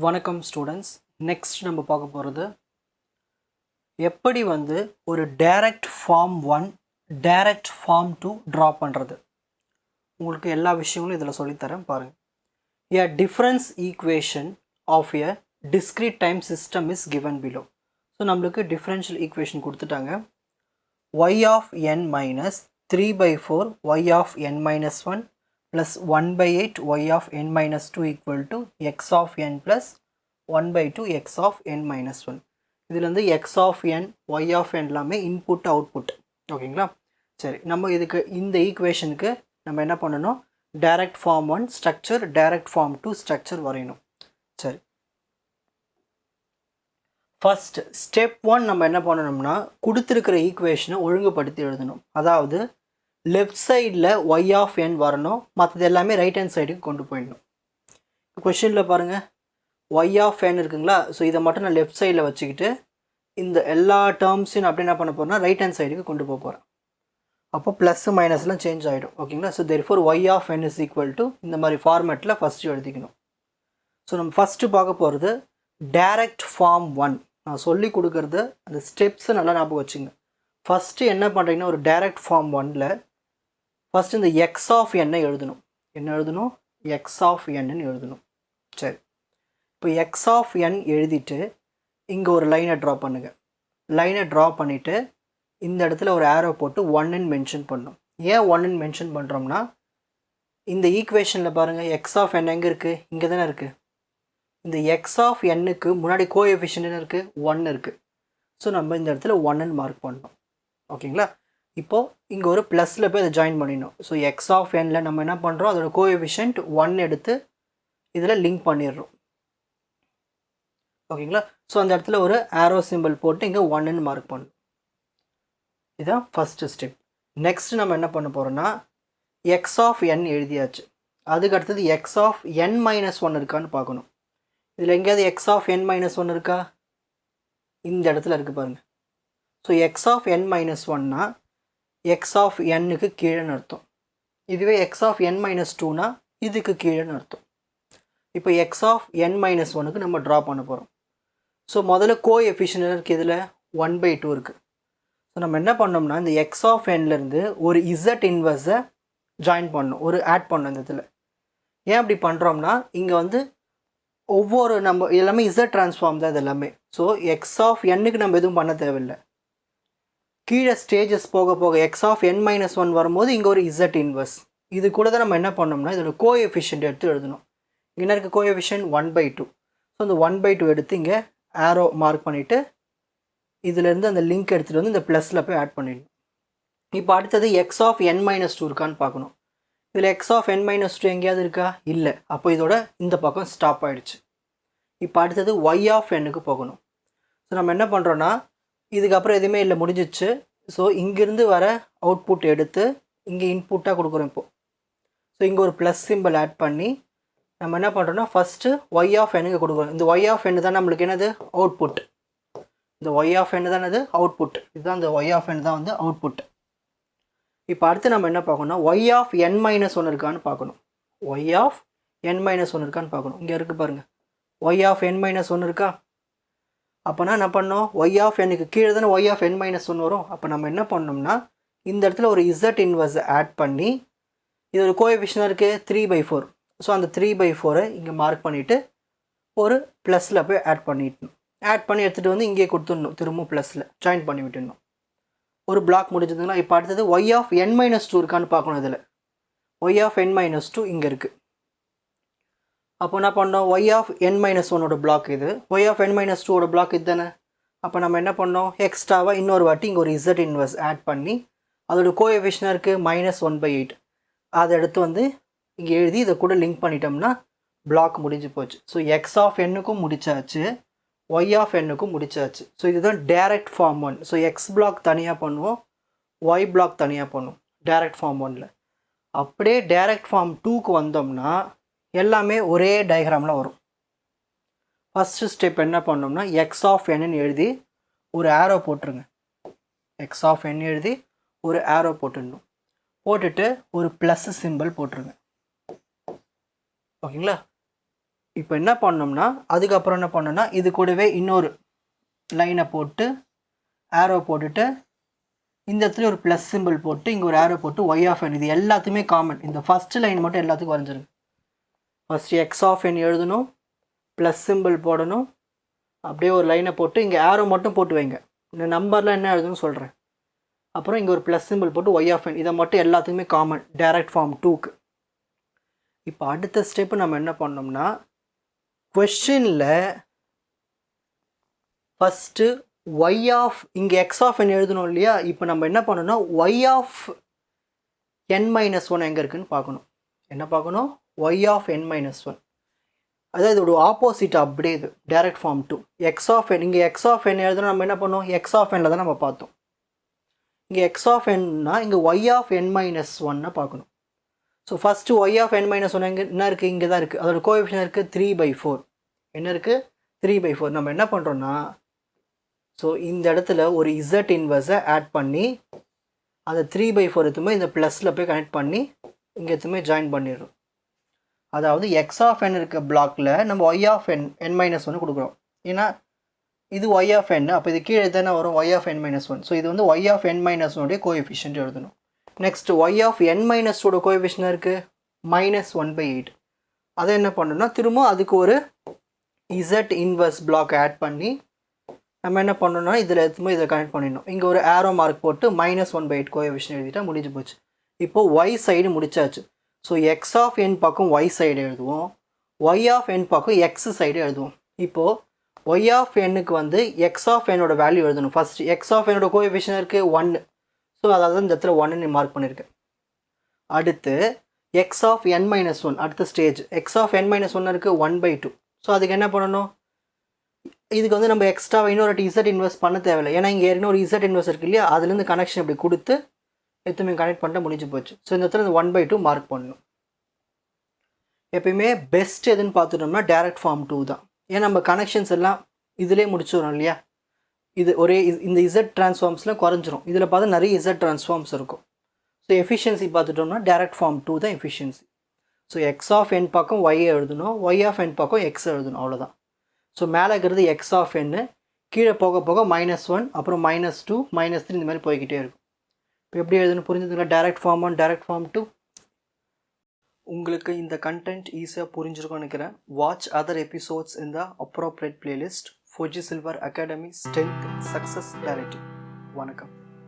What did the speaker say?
வணக்கம் students. Next நம்ம பார்க்க போகிறது எப்படி ஒரு direct form 1 direct form 2 draw பண்ணுறது. உங்களுக்கு எல்லா விஷயங்களும் இதில் சொல்லித்தரேன் பாருங்கள். A difference equation of a discrete time system is given below. So நம்மளுக்கு டிஃப்ரென்ஷியல் ஈக்குவேஷன் கொடுத்துட்டாங்க. y of n minus 3 by 4 y of n minus 1 plus 1 by 8 y of n minus 2 equal to x of n plus 1 by 2 x of n minus 1. இதில் x of n y of n எல்லாமே input output. ஓகேங்களா? சரி, நம்ம இதுக்கு இந்த ஈக்குவேஷனுக்கு நம்ம என்ன பண்ணணும், direct form 1 structure direct form 2 structure வரையணும். சரி, ஃபர்ஸ்ட் ஸ்டெப் 1 நம்ம என்ன பண்ணணும்னா கொடுத்துருக்கிற ஈக்குவேஷனை ஒழுங்குபடுத்தி எழுதணும். அதாவது லெஃப்ட் சைடில் y of n வரணும், மற்றது எல்லாமே ரைட் ஹேண்ட் சைடுக்கு கொண்டு போயிடணும். கொஷினில் பாருங்கள் y of n இருக்குங்களா? ஸோ இதை மட்டும் நான் லெஃப்ட் சைடில் வச்சுக்கிட்டு இந்த எல்லா டேர்ம்ஸையும் அப்படி என்ன பண்ண போகிறேன்னா ரைட் ஹேண்ட் சைடுக்கு கொண்டு போக போகிறேன். அப்போ ப்ளஸ் மைனஸ்லாம் சேஞ்ச் ஆகிடும். ஓகேங்களா? So therefore y of n is equal to இந்த மாதிரி ஃபார்மேட்டில் ஃபஸ்ட்டு எழுதிக்கணும். ஸோ நம்ம ஃபஸ்ட்டு பார்க்க போகிறது டைரக்ட் ஃபார்ம் 1. நான் சொல்லி கொடுக்குறது அந்த ஸ்டெப்ஸை நல்லா ஞாபகம் வச்சுங்க. ஃபஸ்ட்டு என்ன பண்ணுறீங்கன்னா ஒரு டைரக்ட் ஃபார்ம் 1ல் ஃபஸ்ட்டு இந்த எக்ஸ் ஆஃப் என்னை எழுதணும். என்ன எழுதணும்? எக்ஸ் ஆஃப் என்னன்னு எழுதணும். சரி, இப்போ எக்ஸ் ஆஃப் என் எழுதிட்டு இங்கே ஒரு லைனை ட்ரா பண்ணுங்கள். லைனை ட்ரா பண்ணிவிட்டு இந்த இடத்துல ஒரு ஆரோ போட்டு 1ன்னு மென்ஷன் பண்ணணும். ஏன் 1ன்னு மென்ஷன் பண்ணுறோம்னா இந்த ஈக்குவேஷனில் பாருங்கள் எக்ஸ் ஆஃப் என் எங்கே இருக்குது? இங்கே தானே இருக்குது. இந்த எக்ஸ் ஆஃப் என்னுக்கு முன்னாடி கோஎஃபிஷியன்ட் என்ன இருக்குது? 1 இருக்குது. ஸோ நம்ம இந்த இடத்துல 1ன்னு மார்க் பண்ணணும். ஓகேங்களா? இப்போது இங்கே ஒரு ப்ளஸில் போய் அதை ஜாயின் பண்ணிடணும். ஸோ எக்ஸ் ஆஃப் எனில் நம்ம என்ன பண்ணுறோம், அதோட கோஎஃபிஷியன்ட் 1 எடுத்து இதில் லிங்க் பண்ணிடுறோம். ஓகேங்களா? ஸோ அந்த இடத்துல ஒரு ஆரோ சிம்பிள் போட்டு இங்கே 1ன்னு மார்க் பண்ணணும். இதுதான் ஃபஸ்ட்டு ஸ்டெப். நெக்ஸ்ட் நம்ம என்ன பண்ண போகிறோன்னா எக்ஸ் ஆஃப் என் எழுதியாச்சு. அதுக்கு அடுத்தது எக்ஸ் ஆஃப் n மைனஸ் 1 இருக்கான்னு பார்க்கணும். இதில் எங்கேயாவது எக்ஸ் ஆஃப் n மைனஸ் 1 இருக்கா? இந்த இடத்துல இருக்குது பாருங்கள். So X of n minus 1னா எக்ஸ் ஆஃப் என்னுக்கு கீழேன்னு அர்த்தம். இதுவே எக்ஸ் ஆஃப் n மைனஸ் 2னா இதுக்கு கீழேன்னு அர்த்தம். இப்போ எக்ஸ் ஆஃப் n மைனஸ் 1க்கு நம்ம ட்ரா பண்ண போகிறோம். ஸோ முதல்ல கோஎஃபிஷியன்ட் இருக்குது, இதில் 1/2 இருக்குது. ஸோ நம்ம என்ன பண்ணோம்னா இந்த எக்ஸ் ஆஃப் என்லேருந்து ஒரு இசட் இன்வர்ஸை ஜாயின் பண்ணணும், ஒரு ஆட் பண்ணணும் இந்த இதில். ஏன் அப்படி பண்ணுறோம்னா இங்கே ஒவ்வொரு நம்ம எல்லாமே இசட் ட்ரான்ஸ்ஃபார்ம் தான் இது எல்லாமே. ஸோ எக்ஸ் ஆஃப் என்னுக்கு நம்ம எதுவும் பண்ண தேவையில்லை. கீழே ஸ்டேஜஸ் போக போக எக்ஸ் ஆஃப் n மைனஸ் 1 வரும்போது இங்கே ஒரு இசட் இன்வர்ஸ். இது கூட தான் நம்ம என்ன பண்ணோம்னா இதோட கோஎஃபிஷியன்ட் எடுத்து எழுதணும். இங்கே இருக்க கோஎஃபிஷியன்ட் 1/2. ஸோ இந்த 1/2 எடுத்து இங்கே ஆரோ மார்க் பண்ணிவிட்டு இதிலேருந்து அந்த லிங்க் எடுத்துகிட்டு இந்த ப்ளஸில் போய் ஆட் பண்ணிடணும். இப்போ அடுத்தது எக்ஸ் ஆஃப் n மைனஸ் 2 இருக்கான்னு பார்க்கணும். இதில் எக்ஸ் ஆஃப் n மைனஸ் 2 எங்கேயாவது இருக்கா? இல்லை. அப்போ இதோட இந்த பக்கம் ஸ்டாப் ஆகிடுச்சு. இப்போ அடுத்தது y ஆஃப் n-க்கு போகணும். ஸோ நம்ம என்ன பண்ணுறோன்னா இதுக்கப்புறம் எதுவுமே இல்லை, முடிஞ்சிச்சு. ஸோ இங்கேருந்து வர அவுட்புட் எடுத்து இங்கே இன்புட்டாக கொடுக்குறோம் இப்போது. ஸோ இங்கே ஒரு ப்ளஸ் சிம்பிள் ஆட் பண்ணி நம்ம என்ன பண்ணுறோன்னா ஃபஸ்ட்டு y ஆஃப் n-க்கு கொடுக்குறோம். இந்த y ஆஃப் n தான் நம்மளுக்கு என்னது? அவுட்புட். இந்த y ஆஃப் n தான் என்னது? அவுட்புட். இதுதான் இந்த y ஆஃப் n தான் அவுட்புட். இப்போ அடுத்து நம்ம என்ன பார்க்கணும்னா y ஆஃப் n மைனஸ் 1 இருக்கான்னு பார்க்கணும். y ஆஃப் n மைனஸ் 1 இருக்கான்னு பார்க்கணும். இங்கே இருக்குது பாருங்கள், y ஆஃப் n மைனஸ் 1 இருக்கா? அப்போனா என்ன பண்ணோம், y ஆஃப் n-க்கு கீழே தானே y ஆஃப் n மைனஸ் 1 வரும். அப்போ நம்ம என்ன பண்ணோம்னா இந்த இடத்துல ஒரு இசட் இன்வர்ஸ் ஆட் பண்ணி இது ஒரு கோஎஃபிஷியன்ட் இருக்குது 3/4. ஸோ அந்த 3/4 இங்கே மார்க் பண்ணிவிட்டு ஒரு ப்ளஸில் போய் ஆட் பண்ணிடணும். ஆட் பண்ணி எடுத்துகிட்டு இங்கே கொடுத்துடணும், திரும்பவும் ப்ளஸில் ஜாயின் பண்ணி விட்டுடணும். ஒரு பிளாக் முடிஞ்சதுங்களா? இப்போ அடுத்தது y ஆஃப் n மைனஸ் 2 இருக்கான்னு பார்க்கணும். இதில் y ஆஃப் n மைனஸ் 2 இங்கே இருக்குது. அப்போ என்ன பண்ணோம், y ஆஃப் n மைனஸ் 1ஓட பிளாக் இது, y ஆஃப் n மைனஸ் 2ஓட பிளாக் இது தானே. அப்போ நம்ம என்ன பண்ணோம், எக்ஸ்ட்ராவாக இன்னொரு வாட்டி இங்கே ஒரு இசட் இன்வர்ஸ் ஆட் பண்ணி அதோட கோஎஃபிஷியன்ட் இருக்குது -1/8. அதை எடுத்து இங்கே எழுதி இதை கூட லிங்க் பண்ணிட்டோம்னா பிளாக் முடிஞ்சு போச்சு. ஸோ எக்ஸ் ஆஃப் n-க்கும் முடிச்சாச்சு, y ஆஃப் n-க்கும் முடிச்சாச்சு. ஸோ இதுதான் direct form 1. So X block தனியாக பண்ணுவோம், y பிளாக் தனியாக பண்ணுவோம் டைரக்ட் ஃபார்ம் 1ல். அப்படியே டைரக்ட் ஃபார்ம் 2க்கு வந்தோம்னா எல்லாமே ஒரே டயக்ராமில் வரும். ஃபஸ்ட்டு ஸ்டெப் என்ன பண்ணோம்னா எக்ஸ் ஆஃப் n-ன்னு எழுதி ஒரு ஆரோ போட்டுருங்க. எக்ஸ் ஆஃப் n எழுதி ஒரு ஆரோ போட்டுடணும். போட்டுட்டு ஒரு ப்ளஸ் சிம்பிள் போட்டுருங்க. ஓகேங்களா? இப்போ என்ன பண்ணோம்னா அதுக்கப்புறம் என்ன பண்ணோம்னா இது கூடவே இன்னொரு லைனை போட்டு ஆரோ போட்டுட்டு இந்த இடத்துல ஒரு ப்ளஸ் சிம்பிள் போட்டு இங்கே ஒரு ஆரோ போட்டு ஒய் ஆஃப் என், இது எல்லாத்துக்குமே காமன். இந்த ஃபஸ்ட்டு லைன் மட்டும் எல்லாத்துக்கும் வரைஞ்சிருக்கு. ஃபஸ்ட்டு எக்ஸ் ஆஃப் என் எழுதணும், ப்ளஸ் சிம்பிள் போடணும், அப்படியே ஒரு லைனை போட்டு இங்கே ஆரோ மட்டும் போட்டு வைங்க. இந்த நம்பரில் என்ன எழுதுன்னு சொல்கிறேன். அப்புறம் இங்கே ஒரு ப்ளஸ் சிம்பிள் போட்டு ஒய் ஆஃப் என், இதை மட்டும் எல்லாத்துக்குமே காமன் டைரக்ட் ஃபார்ம் 2க்கு. இப்போ அடுத்த ஸ்டெப்பு நம்ம என்ன பண்ணோம்னா கொஸ்டினில் ஃபஸ்ட்டு ஒய் ஆஃப் இங்கே எக்ஸ் ஆஃப் என் எழுதணும் இல்லையா. இப்போ நம்ம என்ன பண்ணணும்னா ஒய் ஆஃப் n-1 எங்கே இருக்குதுன்னு பார்க்கணும். என்ன பார்க்கணும்? Y of n-1. அதாவது இதோட ஆப்போசிட் அப்படியே இது direct form 2. X of N, இங்கே எக்ஸ் ஆஃப் என் எழுதணும், நம்ம என்ன பண்ணோம்? எக்ஸ் ஆஃப் என்ல தான் நம்ம பார்த்தோம். இங்கே எக்ஸ் ஆஃப் என்னா இங்கே ஒய் ஆஃப் n-1 பார்க்கணும். So first Y of n-1 எங்கே என்ன இருக்குது? இங்கே தான் இருக்குது. அதோட கோஎஃபிஷியன்ட் இருக்குது 3/4. என்ன இருக்குது? 3/4. நம்ம என்ன பண்ணுறோன்னா ஸோ இந்த இடத்துல ஒரு இசட் இன்வர்ஸை ஆட் பண்ணி அந்த 3/4 எத்துமே இந்த ப்ளஸில் போய் கனெக்ட் பண்ணி இங்கே எத்துமே ஜாயின் பண்ணிடுறோம். அதாவது எக்ஸ் ஆஃப் என் இருக்க பிளாக்கில் நம்ம ஒய் ஆஃப் n-1 கொடுக்குறோம். ஏன்னா இது ஒய் ஆஃப் என், அப்போ இது கீழே தானே வரும் ஒய் ஆஃப் n-1. ஸோ இது வந்து ஒய் ஆஃப் n-1 கோஎஃபிஷியன்ட் எழுதணும். Next Y of n-2 coefficient இருக்குது -1/8. அதை என்ன பண்ணணும்னா திரும்ப அதுக்கு ஒரு இசட் இன்வர்ஸ் பிளாக் ஆட் பண்ணி நம்ம என்ன பண்ணணும்னா இதில் எதுவுமே இதை கனெக்ட் பண்ணிடணும். இங்கே ஒரு ஆரோ மார்க் போட்டு -1/8 கோஎஃபிஷியன்ட் எழுதிட்டா முடிஞ்சு போச்சு. இப்போது ஒய் சைடு முடிச்சாச்சு. ஸோ எக்ஸ் ஆஃப் என் பக்கம் ஒய் சைடு எழுதுவோம், ஒய் ஆஃப் என் பக்கம் எக்ஸ் சைடு எழுதுவோம். இப்போது ஒய் ஆஃப் எண்ணுக்கு வந்து எக்ஸ் ஆஃப் என்னோட வேல்யூ எழுதணும். ஃபஸ்ட்டு எக்ஸ் ஆஃப் என்னோட கோஎஃபிஷியன்ட் இருக்குது 1. ஸோ அதாவது இந்த இடத்துல 1 மார்க் பண்ணியிருக்கேன். அடுத்து எக்ஸ் ஆஃப் n-1 அடுத்த ஸ்டேஜ். எக்ஸ் ஆஃப் n-1 இருக்குது 1/2. ஸோ அதுக்கு என்ன பண்ணணும்? இதுக்கு வந்து நம்ம எக்ஸ்ட்ரா இன்னொரு இசட் இன்வெஸ்ட் பண்ண தேவையில்லை. ஏன்னா இங்கே ஏற்கனவே ஒரு இசட் இன்வெஸ்ட் இருக்குது இல்லையா, அதுலேருந்து கனெக்ஷன் இப்படி கொடுத்து எதுவுமே கனெக்ட் பண்ணிட்டு முடிஞ்சு போச்சு. ஸோ இந்த இடத்துல இந்த 1/2 மார்க் பண்ணணும். எப்பயுமே பெஸ்ட் எதுன்னு பார்த்துட்டோம்னா டைரக்ட் ஃபார்ம் 2 தான். ஏன்னா நம்ம கனெக்ஷன்ஸ் எல்லாம் இதிலே முடிச்சிடறோம் இல்லையா. இது ஒரே இந்த இசட் ட்ரான்ஸ்ஃபார்ம்ஸில் குறைஞ்சிரும். இதில் பார்த்தா நிறைய இசட் ட்ரான்ஸ்ஃபார்ம்ஸ் இருக்கும். ஸோ எஃபிஷியன்சி பார்த்துட்டோம்னா டைரக்ட் ஃபார்ம் 2 தான் எஃபிஷியன்சி. ஸோ எக்ஸ் ஆஃப் என் பக்கம் ஒய் எழுதணும், ஒய் ஆஃப் என் பக்கம் எக்ஸ் எழுதணும், அவ்வளோதான். ஸோ மேலே இருக்கிறது எக்ஸ் ஆஃப் என்னு, கீழே போக போக -1, அப்புறம் -2, -3 இந்த மாதிரி போய்கிட்டே இருக்கும். இப்போ எப்படி எழுதுன்னு புரிஞ்சுதுங்களா? Direct form 1, direct form 2. உங்களுக்கு இந்த கண்டென்ட் ஈஸியாக புரிஞ்சிருக்கும்னு நினைக்கிறேன். Watch other episodes in the appropriate playlist. Fuji silver academy strength success clarity. வணக்கம்.